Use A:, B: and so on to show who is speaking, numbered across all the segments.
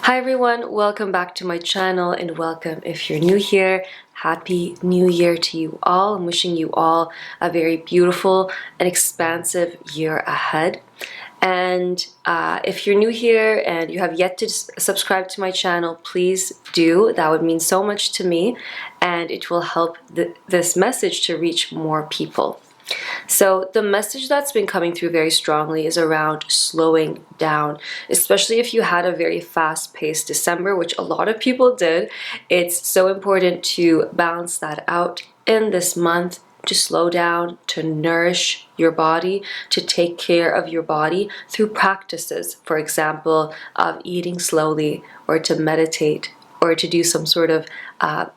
A: Hi everyone, welcome back to my channel and welcome if you're new here. Happy New Year to you all. I'm wishing you all a very beautiful and expansive year ahead. And if you're new here and you have yet to subscribe to my channel, please do. That would mean so much to me and it will help this message to reach more people. So the message that's been coming through very strongly is around slowing down, especially if you had a very fast-paced December, which a lot of people did. It's so important to balance that out in this month, to slow down, to nourish your body, to take care of your body through practices, for example, of eating slowly or to meditate or to do some sort of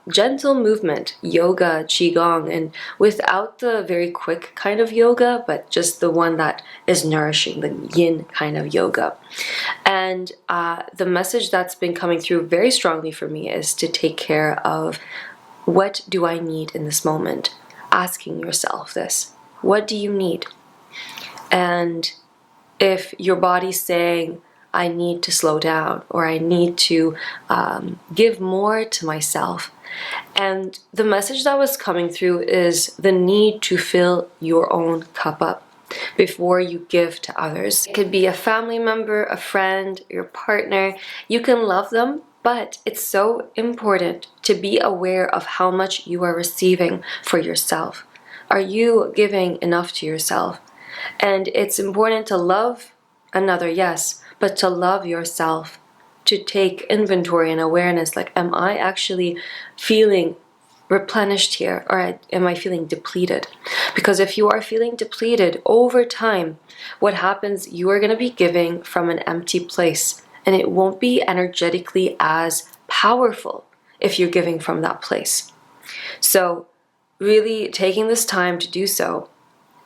A: gentle movement, yoga, qigong, and without the very quick kind of yoga, but just the one that is nourishing, the yin kind of yoga. And the message that's been coming through very strongly for me is to take care of what do I need in this moment? Asking yourself this, what do you need? And if your body's saying, I need to slow down, or I need to give more to myself. And the message that was coming through is the need to fill your own cup up before you give to others. It could be a family member, a friend, your partner. You can love them, but it's so important to be aware of how much you are receiving for yourself. Are you giving enough to yourself? And it's important to love another, yes, but to love yourself, to take inventory and awareness, like, am I actually feeling replenished here, or am I feeling depleted? Because if you are feeling depleted over time, what happens, you are going to be giving from an empty place, and it won't be energetically as powerful if you're giving from that place. So really taking this time to do so.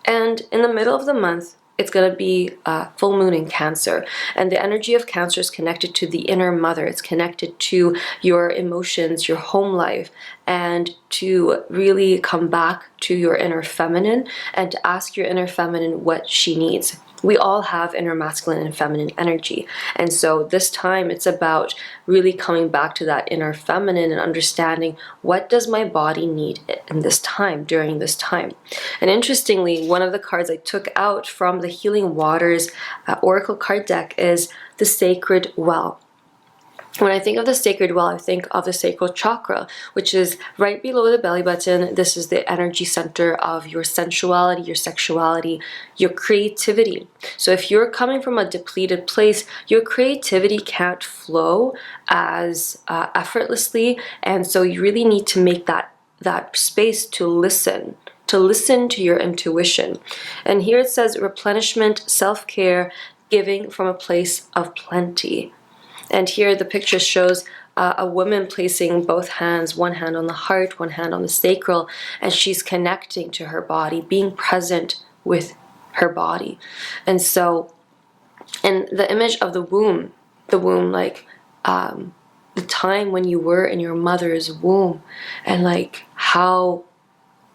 A: And in the middle of the month, it's going to be full moon in Cancer, and the energy of Cancer is connected to the inner mother. It's connected to your emotions, your home life, and to really come back to your inner feminine and to ask your inner feminine what she needs. We all have inner masculine and feminine energy, and so this time it's about really coming back to that inner feminine and understanding, what does my body need in this time, during this time. And interestingly, one of the cards I took out from the Healing Waters Oracle card deck is the Sacred Well. When I think of the sacred well, I think of the sacral chakra, which is right below the belly button. This is the energy center of your sensuality, your sexuality, your creativity. So if you're coming from a depleted place, your creativity can't flow as effortlessly, and so you really need to make that space to listen to your intuition. And here it says replenishment, self-care, giving from a place of plenty. And here the picture shows a woman placing both hands, one hand on the heart, one hand on the sacral, and she's connecting to her body, being present with her body. And so, and the image of the womb like the time when you were in your mother's womb, and like how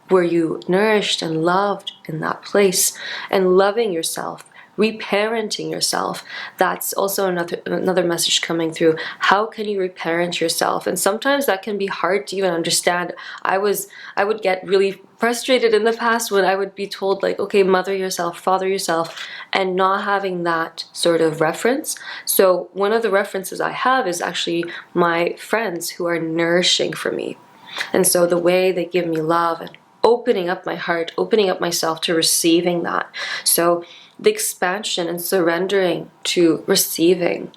A: were you nourished and loved in that place, and loving yourself, reparenting yourself. That's also another message coming through. How can you reparent yourself? And sometimes that can be hard to even understand. I would get really frustrated in the past when I would be told, like, okay, mother yourself, father yourself, and not having that sort of reference. So one of the references I have is actually my friends who are nourishing for me. And so the way they give me love and opening up my heart, opening up myself to receiving that. So the expansion and surrendering to receiving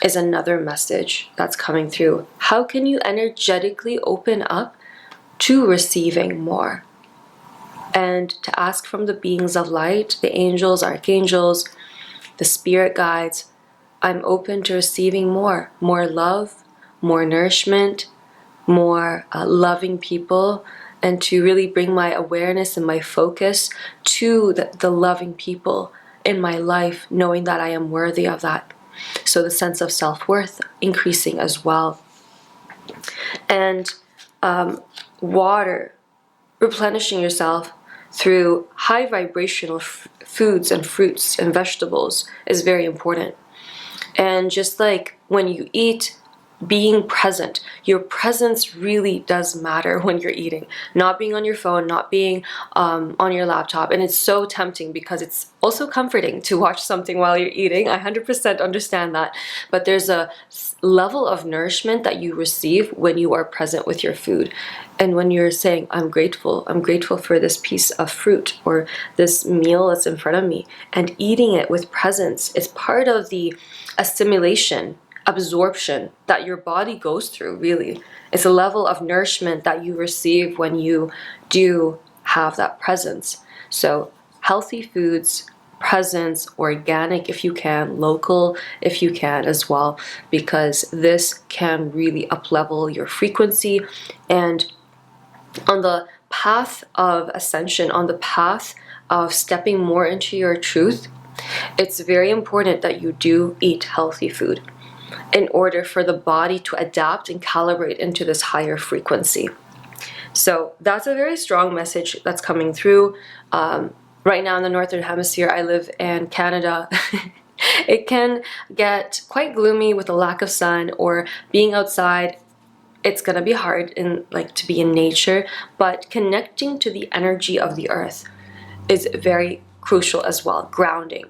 A: is another message that's coming through. How can you energetically open up to receiving more? And to ask from the beings of light, the angels, archangels, the spirit guides, I'm open to receiving more love, more nourishment, more loving people, and to really bring my awareness and my focus to the loving people in my life, knowing that I am worthy of that. So the sense of self-worth increasing as well. And water, replenishing yourself through high vibrational foods and fruits and vegetables is very important. And just like when you eat, being present. Your presence really does matter when you're eating. Not being on your phone, not being on your laptop. And it's so tempting because it's also comforting to watch something while you're eating. I 100% understand that. But there's a level of nourishment that you receive when you are present with your food. And when you're saying, I'm grateful for this piece of fruit or this meal that's in front of me, and eating it with presence, it's part of the assimilation, absorption that your body goes through, really. It's a level of nourishment that you receive when you do have that presence. So healthy foods, presence, organic if you can, local if you can as well, because this can really up-level your frequency. And on the path of ascension, on the path of stepping more into your truth, it's very important that you do eat healthy food in order for the body to adapt and calibrate into this higher frequency. So that's a very strong message that's coming through. Right now in the Northern Hemisphere, I live in Canada. It can get quite gloomy with a lack of sun or being outside. It's gonna be hard to be in nature, but connecting to the energy of the earth is very crucial as well. Grounding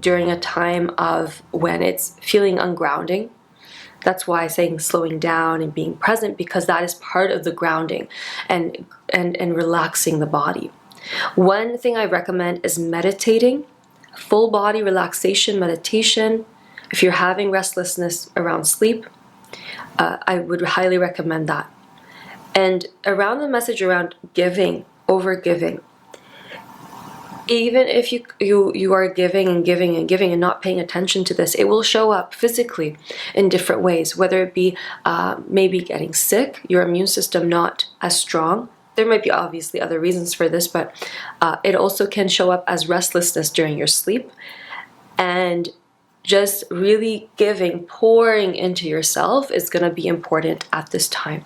A: during a time of when it's feeling ungrounding. That's why saying slowing down and being present, because that is part of the grounding and relaxing the body. One thing I recommend is meditating, full body relaxation meditation. If you're having restlessness around sleep, I would highly recommend that. And around the message around giving, over giving, even if you are giving and giving and giving and not paying attention to this, it will show up physically in different ways, whether it be maybe getting sick, your immune system not as strong. There might be obviously other reasons for this, but it also can show up as restlessness during your sleep. And just really giving, pouring into yourself is going to be important at this time.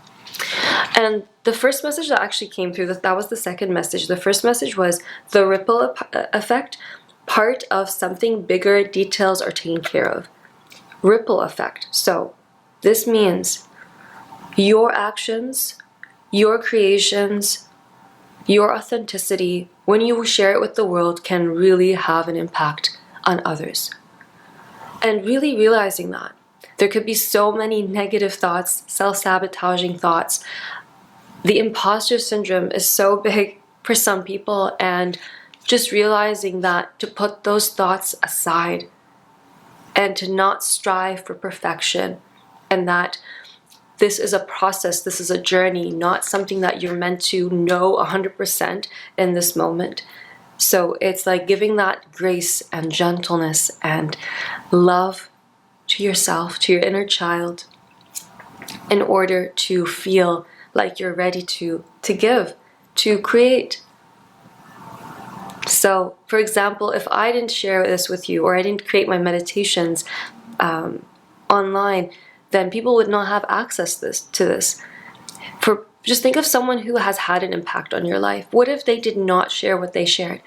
A: And the first message that actually came through, that was the second message. The first message was the ripple effect, part of something bigger, details are taken care of. Ripple effect. So this means your actions, your creations, your authenticity, when you share it with the world, can really have an impact on others. And really realizing that there could be so many negative thoughts, self-sabotaging thoughts. The imposter syndrome is so big for some people, and just realizing that to put those thoughts aside and to not strive for perfection, and that this is a process, this is a journey, not something that you're meant to know 100% in this moment. So it's like giving that grace and gentleness and love to yourself, to your inner child, in order to feel like you're ready to give, to create. So, for example, if I didn't share this with you, or I didn't create my meditations online, then people would not have access to this. Just think of someone who has had an impact on your life. What if they did not share what they shared?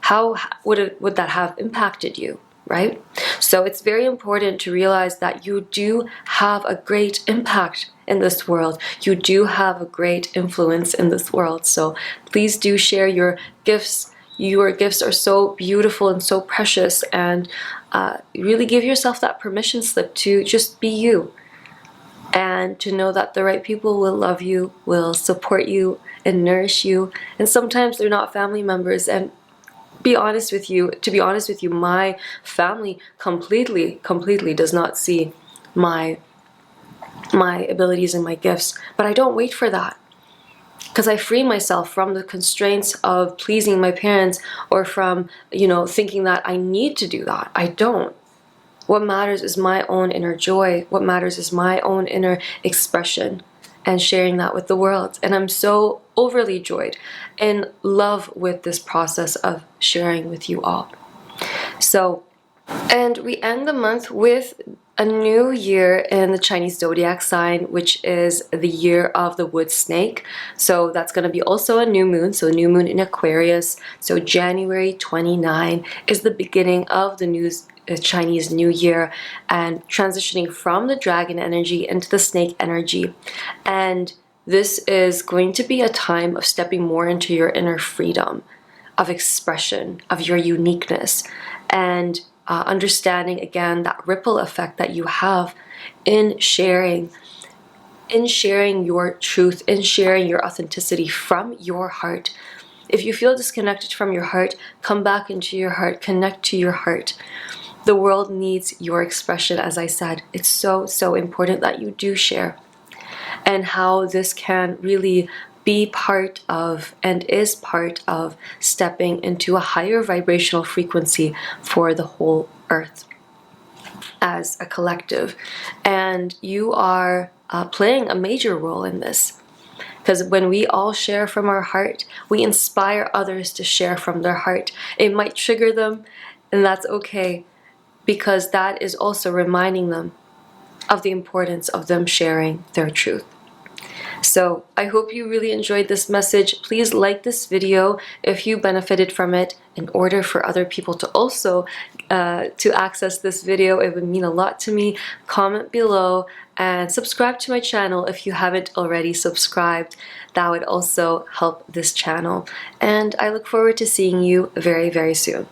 A: How would that have impacted you, right? So it's very important to realize that you do have a great impact in this world. You do have a great influence in this world. So please do share your gifts. Your gifts are so beautiful and so precious, and really give yourself that permission slip to just be you, and to know that the right people will love you, will support you and nourish you. And sometimes they're not family members. And to be honest with you, my family completely does not see my abilities and my gifts. But I don't wait for that, because I free myself from the constraints of pleasing my parents, or from thinking that I need to do that. I don't. What matters is my own inner joy. What matters is my own inner expression, and sharing that with the world. And I'm so overly joyed, in love with this process of sharing with you all. So, and we end the month with a new year in the Chinese zodiac sign, which is the year of the wood snake. So that's going to be also a new moon. So new moon in Aquarius. So January 29 is the beginning of the new Chinese New Year, and transitioning from the dragon energy into the snake energy. And this is going to be a time of stepping more into your inner freedom, of expression, of your uniqueness, and understanding again that ripple effect that you have in sharing your truth, in sharing your authenticity from your heart. If you feel disconnected from your heart, come back into your heart, connect to your heart. The world needs your expression, as I said. It's so, so important that you do share. And how this can really be part of, and is part of, stepping into a higher vibrational frequency for the whole earth as a collective. And you are playing a major role in this. Because when we all share from our heart, we inspire others to share from their heart. It might trigger them, and that's okay, because that is also reminding them of the importance of them sharing their truth. So I hope you really enjoyed this message. Please like this video if you benefited from it, in order for other people to also to access this video. It would mean a lot to me. Comment below and subscribe to my channel if you haven't already subscribed. That would also help this channel. And I look forward to seeing you very, very soon.